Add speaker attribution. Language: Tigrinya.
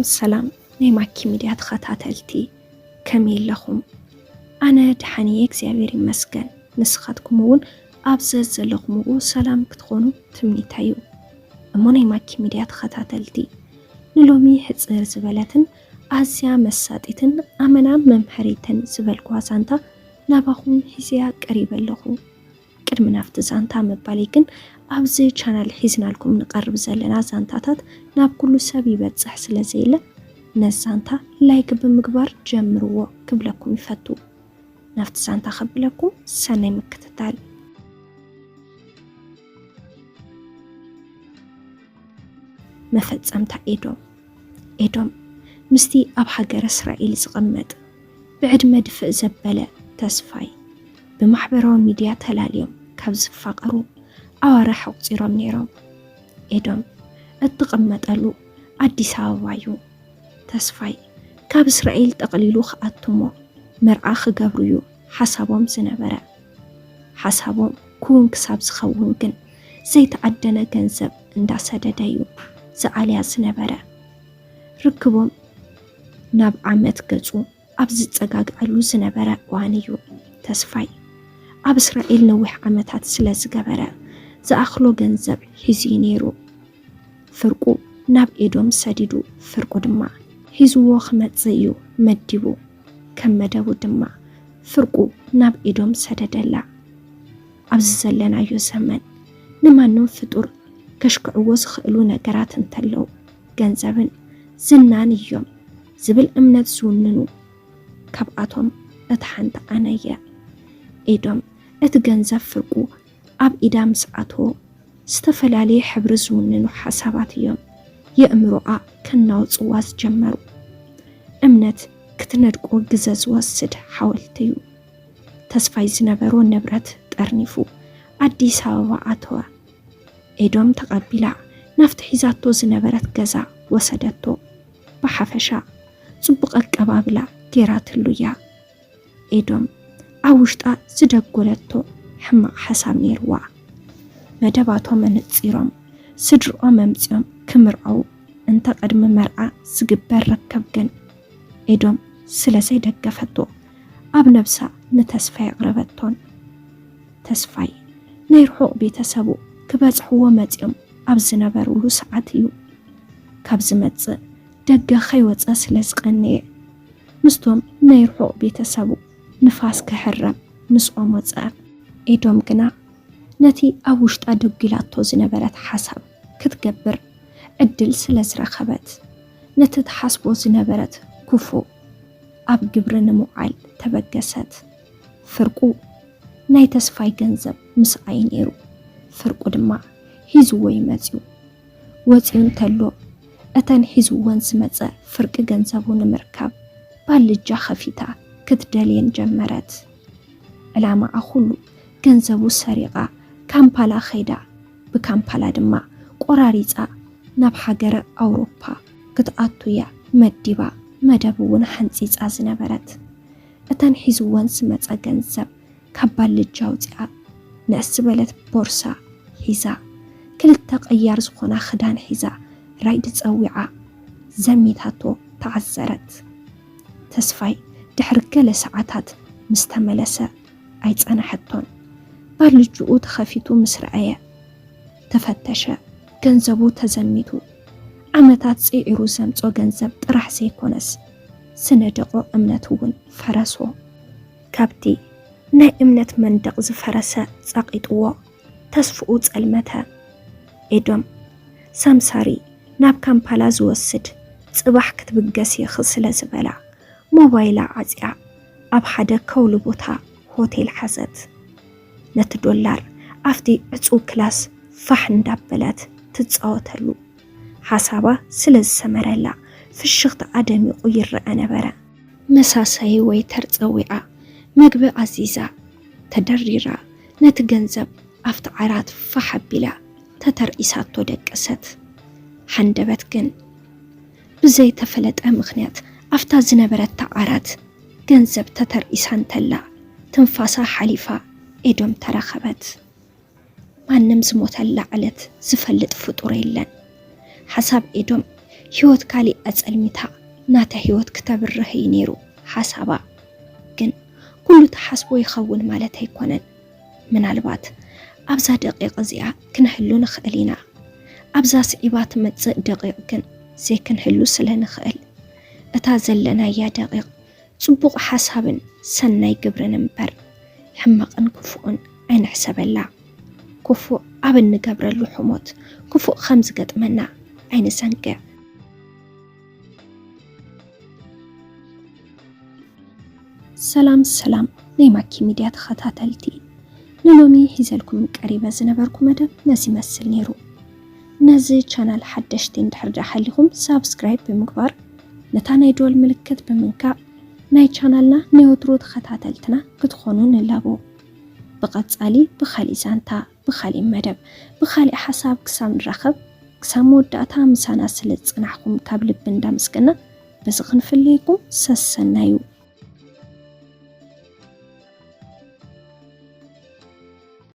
Speaker 1: سلام نيماكي ميديا تخاتاتلتي كميل لخم أنا دحاني إكزيابيري مسكن نسخاتكم ون أبزز لخمو سلام كتخونو تمني تايو أمو نيماكي ميديا تخاتاتلتي نلومي حزر زبالتن أزيا مساتيتن أمنا ممحريتن زبالكوا زانتا ناباخون حزيا قريبا لخو ቅድሚ ናፍቲ ዛንታ መባሊ ግን ኣብዚ ቻናል ሒዝናልኩም ንቀርብ ዘለና ዛንታታት ናብ ኩሉ ሰብ ይበጽሕ ስለዘይለ ነዛንታ ላይክ ብምግባር ጀምርዎ ክብለኩም ይፈቱ ናፍቲ ዛንታ ከብለኩም ሰናይ ምክትታል መፈጸምታ ኤዶም ምስቲ ኣብ ሃገረ እስራኤል ዝቕመጥ ብዕድመ ድፍእ ዘበለ ተስፋይ بمحبرو ميديا تلاليوم كابز فقرو أوارا حقصيروم نيروم إدوم اتقمتالو عديس هاوايو تسفاي كاب إسرائيل تقليلو خاتمو مرعا خقابريو حسابوم زنبرا حسابوم كون كساب زخوون كن زيت عدنا كنزب اندا سددايو زعاليا زنبرا ركبوم ناب عمت قزو أبزت زقاق علو زنبرا وانيو تسفاي ኣብ እስራኤል ነዊሕ ዓመታት ስለዝገበረ ዝኣኽሎ ገንዘብ ሒዙ ነይሩ ፍርቁ ናብ ኤዶም ሰዲዱ ፍርቁ ድማ ሒዝዎ ክመጽእ እዩ መዲቡ ከም መደቡ ድማ ፍርቁ ናብ ኤዶም ሰደደላ ኣብዚ ዘለናዮ ዘመን ንማንም ፍጡር ከሽክዕዎ ዝኽእሉ ነገራት እንተለው ገንዘብን ዝናን እዮም ዝብል እምነት ዝውንኑ ካብኣቶም እቲ ሓንቲ ኣነ እየ ኤዶም እቲ ገንዘብ ፍርቁ ኣብ ኢዳ ምስዓቶ ዝተፈላለዩ ሕብሪ ዝውንኑ ሓሳባት እዮም የእምሮኣ ከናውፅዋ ዝጀመሩ እምነት ክትነድቆ ግዘ ዝወስድ ሓወልቲ እዩ ተስፋይ ዝነበሮ ንብረት ጠርኒፉ ኣዲስ ኣበባ ኣተወ ኤዶም ተቐቢላ ናፍቲ ሒዛቶ ዝነበረት ገዛ ወሰደቶ ብሓፈሻ ጽቡቕ ኣቀባብላ ጌራትሉ እያ ኤዶም ኣውሽጣ ዝደጎለቶ ሕማቕ ሓሳብ ነይርዋ መደባቶ መንጽሮም ስድርኦ መምጽኦም ክምርዓው እንተ ቀድሚ መርዓ ዝግበር ረከብ ግን ኤዶም ስለዘይ ደገፈቶ ኣብ ነብሳ ንተስፋይ ኣቕረበቶን ተስፋይ ናይ ርሑቕ ቤተሰቡ ክበጽሕዎ መጽኦም ኣብ ዝነበሩሉ ሰዓት እዩ ካብ ዝመጽእ ደገ ኸይወፀ ስለዝቐነየ ምስቶም ናይ ርሑቕ ቤተሰቡ ንፋስ ክሕረም ምስኦም ወፀ ኤዶም ግና ነቲ ኣብ ውሽጣ ደጊላቶ ዝነበረት ሓሳብ ክትገብር ዕድል ስለዝረኸበት ነቲ ተሓስቦ ዝነበረት ክፉ ኣብ ግብሪ ንምውዓል ተበገሰት ፍርቁ ናይ ተስፋይ ገንዘብ ምስኣይ ነይሩ ፍርቁ ድማ ሒዝዎ ይመጽዩ ወፂኡ እንተሎ እተን ሒዝዎን ዝመጸ ፍርቂ ገንዘቡ ንምርካብ ባልጃ ኸፊታ ክትደልየን ጀመረት ዕላማ ኣኹሉ ገንዘቡ ሰሪቓ ካምፓላ ኸይዳ ብካምፓላ ድማ ቆራሪፃ ናብ ሃገረ ኣውሮፓ ክትኣቱያ መዲባ መደብውን ሓንፂፃ ዝነበረት እተን ሒዝወን ዝመፀ ገንዘብ ካብ ባልጃ ውፅኣ ንእስ በለት ቦርሳ ሒዛ ክልተ ቀያር ዝኾና ክዳን ሒዛ ራይድ ፀዊዓ ዘሚታቶ ተዓዘረት ተስፋይ ድሕሪ ገለ ሰዓታት ምስተመለሰ ኣይጸናሐቶን ባልጅኡ ተኸፊቱ ምስረአየ ተፈተሸ ገንዘቡ ተዘሚቱ ዓመታት ጽዒሩ ዘምጾ ገንዘብ ጥራሕ ዘይኮነስ ስነደቆ እምነት እውን ፈረሶ ካብቲ ናይ እምነት መንደቕ ዝፈረሰ ጸቂጥዎ ተስፍኡ ጸልመተ ኤዶም ሳምሳሪ ናብ ካምፓላ ዝወስድ ጽባሕ ክትብገስ ይኽእል ስለ ዝበላ ሞባይላ ዓጽያ ኣብ ሓደ ከውሉ ቦታ ሆቴል ሓዘት ነቲ ዶላር ኣፍቲ ዕጹው ክላስ ፋሕ እንዳበለት ትጻወተሉ ሓሳባ ስለ ዝሰመረላ ፍሽኽቲ ኣደሚቑ ይርአ ነበረ መሳሳይ ወይ ተርጸዊዓ ምግቢ ኣዚዛ ተደሪራ ነቲ ገንዘብ ኣፍቲ ዓራት ፋሕ ኣቢላ ተተርኢሳቶ ደቀሰት ሓንደበት ግን ብዘይ ተፈለጠ ምኽንያት ኣፍታ ዝነበረት ዓራት ገንዘብ ተተርኢሳ እንተላ ትንፋሳ ሓሊፋ ኤዶም ተረኸበት ማንም ዝሞተላ ዕለት ዝፈልጥ ፍጡር የለን حساب إدم هيوت كالي أتسلميتا ناتا هيوت كتبره نيرو حسابا جن كله تحسبو يخون مالتها يكونن من البات أبزا دقيقة زيا كنحلو نخقلينا أبزا سعيبات متزق دقيق كن زي كنحلو سله نخقل أتازلنا يا دقيق صبوق حسابن سناي قبرن مبر حمقن كفؤن عين حساب الله كفؤ أبن نقبر اللحومات كفؤ 5 قد منا عين سنقع سلام نيماكي ميديا تخطاتلتي نلومي هزلكم قريبا زنبركم مدب نزي مسل نيرو نزي چانل حدشتين دحرجا حليهم سابسكرايب بمقبار نتانا دول ملكت بمنكا ناي چانلنا نيوترو تخطاتلتنا كتخونون اللابو بقصالي بخالي زانتا بخالي مدب بخالي حساب كسام نرخب كسام وداتا مسانا سلت صنحكم كابل بندا مسكنا بزغن فليكم سسنايو